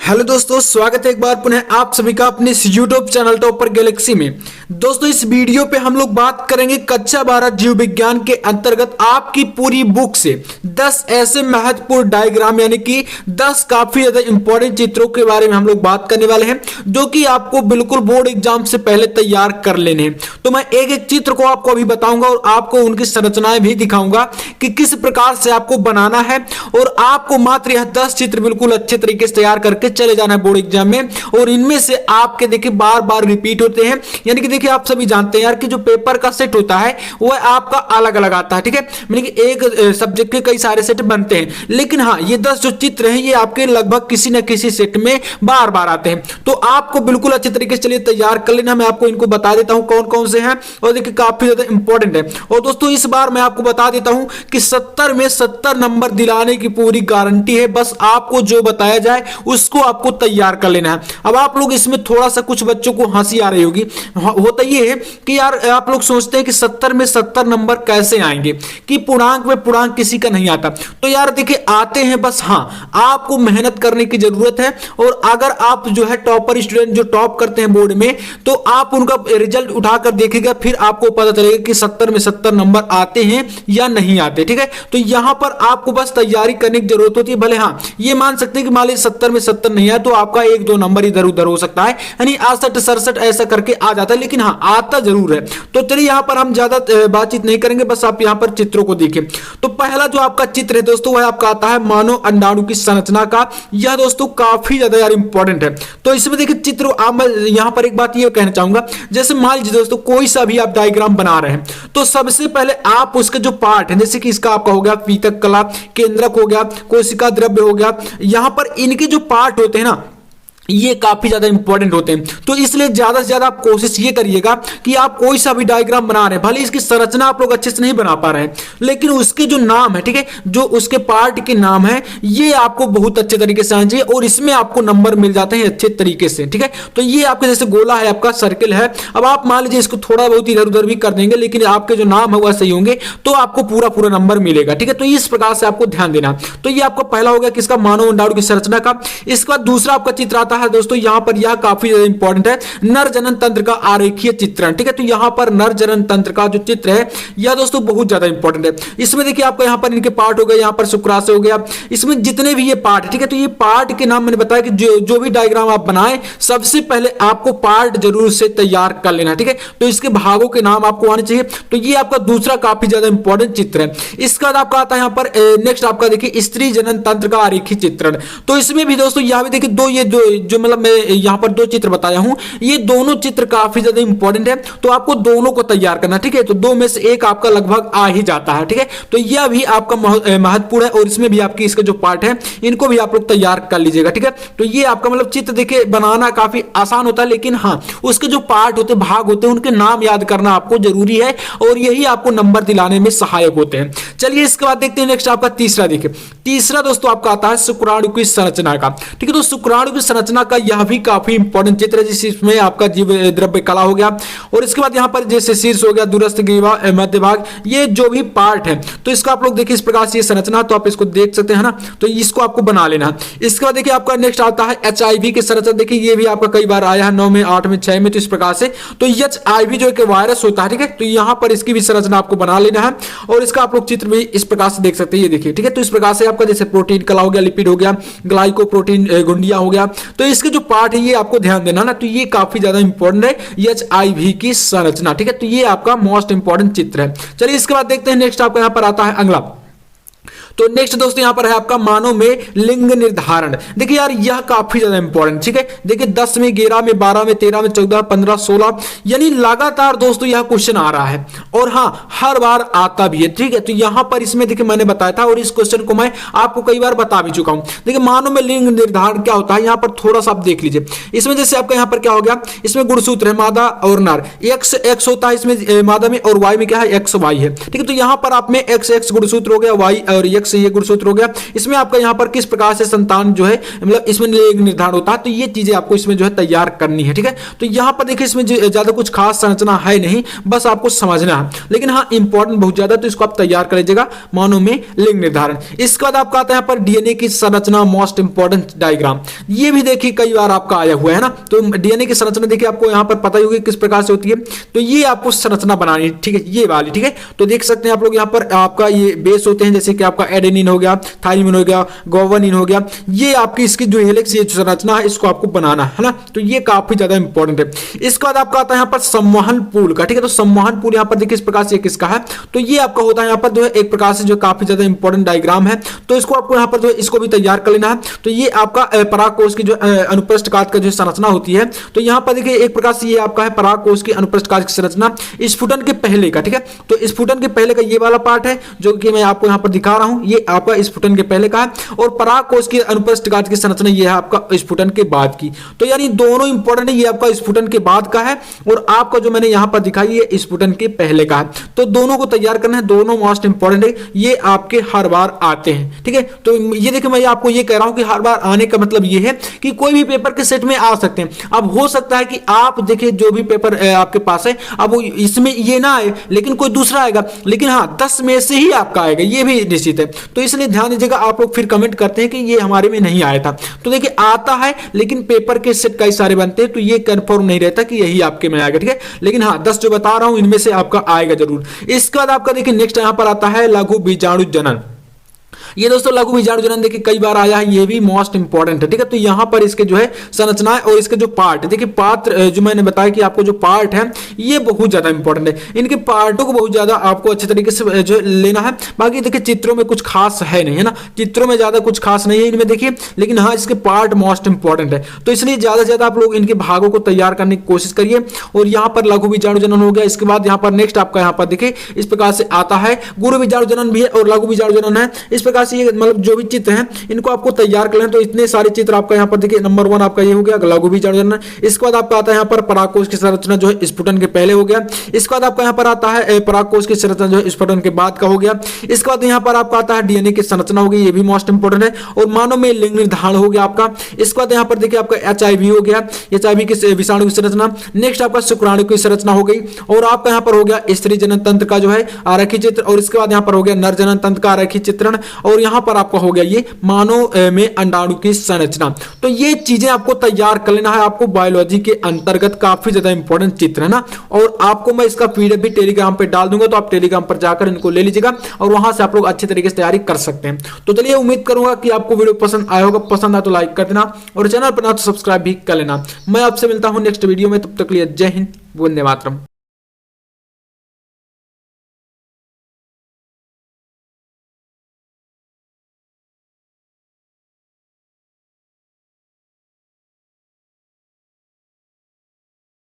Hello दोस्तों, स्वागत है एक बार पुनः आप सभी का अपने इस यूट्यूब चैनल टॉपर गैलेक्सी में। दोस्तों इस वीडियो पे हम लोग बात करेंगे कक्षा 12 जीव विज्ञान के अंतर्गत आपकी पूरी बुक से 10 ऐसे महत्वपूर्ण डायग्राम यानी कि 10 काफी ज्यादा इंपॉर्टेंट चित्रों के बारे में हम लोग बात करने वाले हैं, जो कि आपको बिल्कुल बोर्ड एग्जाम से पहले तैयार कर लेने हैं। तो मैं एक एक चित्र को आपको अभी बताऊंगा और आपको उनकी संरचनाएं भी दिखाऊंगा कि किस प्रकार से आपको बनाना है, और आपको मात्र यह 10 चित्र बिल्कुल अच्छे तरीके से तैयार करके चले जाना है बोर्ड एग्जाम में। और इनमें से आपके देखिए बार बार रिपीट होते हैं, यानी कि देखिए आप सभी जानते हैं यार कि जो पेपर का सेट होता है वह आपका अलग अलग आता है, ठीक है। यानी कि एक सब्जेक्ट के कई सारे सेट बनते हैं, लेकिन हाँ ये 10 जो चित्र हैं ये आपके लगभग किसी न किसी सेट में बार बार आते हैं। तो आपको बिल्कुल अच्छे तरीके से चलिए तैयार कर लेना। मैं आपको इनको बता देता हूं कौन कौन से हैं, और देखिए काफी ज्यादा इंपॉर्टेंट है। और दोस्तों इस बार मैं आपको बता देता हूं कि 70 में 70 नंबर दिलाने की पूरी गारंटी है। बस आपको जो बताया जाए उसको आपको तैयार कर लेना है। अब आप लोग इसमें थोड़ा सा कुछ बच्चों को हंसी आ रही होगी, होता ये है कि यार आप लोग सोचते हैं कि 70 में 70 नंबर कैसे आएंगे, कि पूर्णांक में पूर्णांक किसी का नहीं आता। तो यार देखिए आते हैं, बस हाँ आपको मेहनत करने की जरूरत है। और अगर आप जो है टॉपर स्टूडेंट जो टॉप करते हैं बोर्ड में, तो आप उनका रिजल्ट उठाकर देखेगा, फिर आपको पता चलेगा कि 70 में 70 नंबर आते हैं या नहीं आते, ठीक है। तो यहां पर आपको बस तैयारी करने की जरूरत होती है। भले हाँ ये मान सकते हैं कि मान लीजिए 70 में 70 नहीं है तो आपका 1-2 नंबर इधर उधर हो सकता है, यानी 68-67 ऐसा करके आ जाता है, लेकिन हाँ आता जरूर है। तो चलिए यहां पर हम ज्यादा बातचीत नहीं करेंगे, बस आप यहां पर चित्रों को देखें। तो पहला जो आपका चित्र है दोस्तों वह आपका आता है मानव अंडाणु की संरचना का। यह दोस्तों काफी ज्यादा यार इंपॉर्टेंट है। तो इसमें देखिए चित्र मैं यहां पर एक बात ये कहना चाहूंगा, जैसे मान लीजिए दोस्तों कोई सा भी आप डायग्राम बना रहे हैं, तो सबसे पहले आप उसके जो पार्ट है, जैसे कि इसका आपका हो गया पीतक कला, केंद्रक हो गया, कोशिका द्रव्य हो गया, यहां पर इनके जो पार्ट होते हैं ना ये काफी ज्यादा इंपॉर्टेंट होते हैं। तो इसलिए ज्यादा से ज्यादा आप कोशिश ये करिएगा कि आप कोई सा भी डायग्राम बना रहे हैं, भले इसकी संरचना आप लोग अच्छे से नहीं बना पा रहे हैं, लेकिन उसके जो नाम है, ठीक है, जो उसके पार्ट के नाम है ये आपको बहुत अच्छे तरीके से आना चाहिए, और इसमें आपको नंबर मिल जाते हैं अच्छे तरीके से, ठीक है। तो ये आपके जैसे गोला है, आपका सर्किल है, अब आप मान लीजिए इसको थोड़ा बहुत इधर उधर भी कर देंगे, लेकिन आपके जो नाम है वह सही होंगे तो आपको पूरा पूरा नंबर मिलेगा, ठीक है। तो इस प्रकार से आपको ध्यान देना। तो ये आपका पहला हो गया किसका, मानव अंडाणु की संरचना का। इसके बाद दूसरा आपका चित्र आता है दोस्तों, यहां पर यह काफी ज्यादा इंपॉर्टेंट है, नर जनन तंत्र का आरेखीय चित्रण, ठीक है। तो यहां पर नर जनन तंत्र का जो चित्र है यह दोस्तों बहुत ज्यादा इंपॉर्टेंट है। इसमें देखिए आपको यहां पर इनके पार्ट हो गए, यहां पर शुक्राशय हो गया, इसमें जितने भी ये पार्ट है, ठीक है। तो ये पार्ट के नाम मैंने बताया कि जो भी डायग्राम आप बनाएं सबसे पहले आपको पार्ट जरूर से तैयार कर लेना, ठीक है। तो इसके भागों के नाम आपको आने चाहिए। तो ये आपका दूसरा काफी ज्यादा इंपॉर्टेंट चित्र है। इसके बाद आपका आता है यहां पर नेक्स्ट आपका देखिए स्त्री जनन तंत्र का आरेखीय चित्रण। तो इसमें भी दोस्तों यहां भी देखिए दो, ये जो मतलब मैं यहां पर 2 चित्र बताया हूं, ये दोनों चित्र काफी ज्यादा इंपॉर्टेंट है। तो आपको दोनों को तैयार करना, ठीक है। तो 2 में से एक आपका लगभग आ ही जाता है, ठीक है। तो यह भी आपका महत्वपूर्ण है, और इसमें भी आपकी इसका जो पार्ट है इनको भी आप लोग तैयार कर लीजिएगा, ठीक है। तो ये आपका मतलब चित्र देखिए बनाना काफी आसान होता है, लेकिन हाँ उसके जो पार्ट होते हैं, भाग होते हैं, उनके नाम याद करना आपको जरूरी है, और यही आपको नंबर दिलाने में सहायक होते हैं। चलिए इसके बाद देखते हैं नेक्स्ट आपका तीसरा। देखिए तीसरा दोस्तों आपका आता है शुक्राणु की संरचना का, ठीक है। तो शुक्राणु की संरचना का यह भी काफी इंपॉर्टेंट चित्र है, जिसमें आपका जीव द्रव्य कला हो गया, और इसके बाद यहां पर जैसे शीर्ष हो गया, दूरस्थ ग्रीवा, मध्य भाग, ये जो भी पार्ट है तो इसका आप लोग देखिए इस प्रकार से संरचना, तो आप इसको देख सकते हैं ना। तो इसको आपको बना लेना। इसके बाद देखिए आपका नेक्स्ट आता है HIV की संरचना। देखिए ये भी आपका कई बार आया है 9 में, 8 में, 6 में। तो इस प्रकार से तो HIV जो एक वायरस होता है, ठीक है। तो यहां पर इसकी भी संरचना आपको बना लेना है, और इसका आप लोग चित्र भी इस प्रकार से देख सकते हैं, ये देखिए, ठीक है। तो इस प्रकार से आपका जैसे प्रोटीन कला हो गया, लिपिड हो गया, ग्लाइकोप्रोटीन गुंडिया हो गया, तो इसके जो पार्ट है ये आपको ध्यान देना ना। तो ये काफी ज्यादा इंपॉर्टेंट है HIV की संरचना, ठीक है। तो ये आपका मोस्ट इंपॉर्टेंट चित्र है। चलिए इसके बाद देखते हैं नेक्स्ट आपका यहां पर आता है अगला। तो नेक्स्ट दोस्तों यहां पर है आपका मानव में लिंग निर्धारण। देखिए यार यह काफी ज्यादा इंपॉर्टेंट, ठीक है। देखिए 10 में, 11 में, 12 में, 13 में, 14, 15, 16, यानी लगातार दोस्तों यह क्वेश्चन आ रहा है, और हाँ हर बार आता भी है, ठीक है। तो यहां पर इसमें देखिए मैंने बताया था, और इस क्वेश्चन को मैं आपको कई बार बता भी चुका हूं। देखिए मानव में लिंग निर्धारण क्या होता है, यहां पर थोड़ा सा आप देख लीजिए। इसमें जैसे आपका यहां पर क्या हो गया, इसमें गुणसूत्र है मादा और नर, X होता है इसमें मादा में, और Y में क्या है XY है, ठीक है। तो यहां पर आप में XX गुणसूत्र हो गया, Y और X से ये गुणसूत्र हो गया, इसमें आपका यहाँ पर किस प्रकार से संतान जो है मतलब इसमें लिंग निर्धारण होता है, तो ये चीजें आपको इसमें जो है तैयार करनी है। ठीक है, तो यहाँ पर देखिए इसमें ज्यादा कुछ खास संरचना है नहीं, बस आपको समझना है, लेकिन हाँ इंपॉर्टेंट बहुत ज्यादा, तो इसको आप तैयार कर लीजिएगा मानव में लिंग निर्धारण। इसके बाद आपका आता है यहाँ पर डीएनए की संरचना, मोस्ट इंपॉर्टेंट डायग्राम, ये भी देखिए कई बार आपका आया हुआ है ना। तो डीएनए की संरचना देखिए आपको यहाँ पर पता ही होगी किस प्रकार से होती है, तो ये आपको संरचना बनानी है। ठीक है, ये वाली, ठीक है, तो देख सकते हैं आप लोग यहाँ पर आपका ये बेस होते हैं, जैसे कि आपका एडेनिन हो गया, थाइमिन हो गया, गोवानिन हो गया, ये आपकी इसकी जो हेलिक्स ये संरचना है इसको आपको बनाना है ना, तो ये काफी ज्यादा इंपॉर्टेंट है। इसके बाद आपका आता है यहाँ पर संवहन पूल का। ठीक है, तो संवहन पूल यहाँ पर देखिए इस प्रकार से किसका है, तो ये आपका होता है यहाँ पर जो है एक प्रकार से जो काफी ज्यादा इंपॉर्टेंट डायग्राम है, तो इसको आपको यहाँ पर जो इसको भी तैयार कर लेना है। तो ये आपका परागकोश की जो अनुप्रस्थ काट का जो संरचना होती है, तो यहाँ पर देखिए एक प्रकार से ये आपका है परागकोश की अनुप्रस्थ काट की संरचना स्फुटन के पहले का। ठीक है, तो स्फुटन के पहले का ये वाला पार्ट है जो कि मैं आपको यहाँ पर दिखा रहा हूँ, ये आपका स्फुटन के पहले का है, और परागकोश की अनुप्रस्थ काट की संरचना ये है आपका स्फुटन के बाद की। तो यानी दोनों इंपॉर्टेंट है, ये आपका स्फुटन के बाद का है और आपका जो मैंने यहाँ पर दिखाई ये स्फुटन के पहले का है। तो दोनों को तैयार करना है, दोनों मोस्ट इंपॉर्टेंट है, ये आपके हर बार आते हैं। ठीक है, तो ये देखिए मैं आपको ये कह रहा हूं कि हर बार आने का मतलब ये है कि कोई भी पेपर के सेट में आ सकते हैं। अब हो सकता है कि आप देखिए जो भी पेपर आपके पास है अब इसमें ये ना आए लेकिन कोई दूसरा आएगा, लेकिन हाँ 10 में से ही आपका आएगा, ये भी निश्चित है। तो इसलिए ध्यान दीजिएगा, आप लोग फिर कमेंट करते हैं कि ये हमारे में नहीं आया था, तो देखिए आता है लेकिन पेपर के सेट कई सारे बनते हैं, तो ये कंफर्म नहीं रहता कि यही आपके में आएगा। ठीक है, लेकिन हाँ 10 जो बता रहा हूं इनमें से आपका आएगा जरूर। इसके बाद आपका देखिए नेक्स्ट यहां पर आता है लघु बीजाणु जनन। ये दोस्तों लघु बीजाणु जनन देखिए कई बार आया है, ये भी मोस्ट इंपॉर्टेंट है। ठीक है, तो यहां पर इसके जो है संरचनाएं और इसके जो पार्ट देखिए, पात्र जो मैंने बताया कि आपको जो पार्ट है ये बहुत ज्यादा इंपॉर्टेंट है, इनके पार्टों को बहुत ज्यादा आपको अच्छे तरीके से जो लेना है। बाकी देखिए चित्रों में कुछ खास है नहीं, है ना, चित्रों में ज्यादा कुछ खास नहीं है इनमें देखिए, लेकिन हाँ इसके पार्ट मोस्ट इंपॉर्टेंट है, तो इसलिए ज्यादा से ज्यादा आप लोग इनके भागों को तैयार करने की कोशिश करिए। और यहाँ पर लघु बीजाणु जनन हो गया। इसके बाद यहाँ पर नेक्स्ट आपका यहाँ पर देखिए इस प्रकार से आता है गुरु बीजाणु जनन भी है और लघु बीजाणु जनन है। इस प्रकार से ये मतलब जो भी चित्र हैं इनको आपको तैयार कर लेना। तो इतने सारे चित्र आपका यहाँ पर देखिए, नंबर 1 आपका ये हो गया लघु बीजाणु जनन। इसके बाद आपका आता है यहाँ पर परागकोश की संरचना जो है स्फुटन के पहले हो गया। इसके बाद आपका यहाँ पर आता है परागकोश की संरचना जो है स्फुटन के बाद का हो गया। इसके बाद यहाँ पर आपका आता है डीएनए की संरचना हो गई, ये भी मोस्ट इंपोर्टेंट है। और मानव में लिंग निर्धारण हो गया आपका। इसके बाद यहाँ पर देखिए आपका HIV हो गया, HIV के विषाणु की संरचना। नेक्स्ट आपका शुक्राणु की संरचना हो गई। और आपका यहाँ पर हो गया स्त्री जनन तंत्र का जो है आरेखीय चित्र। और इसके बाद यहाँ पर हो गया नर जनन तंत्र का आरेखीय चित्रण। और यहाँ पर आपका हो गया ये मानव में अंडाणु की संरचना। तो ये चीजें आपको तैयार कर लेना है, आपको बायोलॉजी के अंतर्गत काफी ज्यादा इंपॉर्टेंट चित्र है ना। और आपको मैं इसका पीडीएफ भी टेलीग्राम पे डाल दूंगा, तो आप टेलीग्राम पर जाकर इनको ले लीजिएगा और वहां से आप लोग अच्छे तरीके से तैयारी कर सकते हैं। तो चलिए उम्मीद करूंगा कि आपको वीडियो पसंद आया होगा, पसंद आया तो लाइक कर देना और चैनल पर ना तो सब्सक्राइब भी कर लेना। मैं आपसे मिलता हूं नेक्स्ट वीडियो में, तब तक के लिए जय हिंद, वंदे मातरम।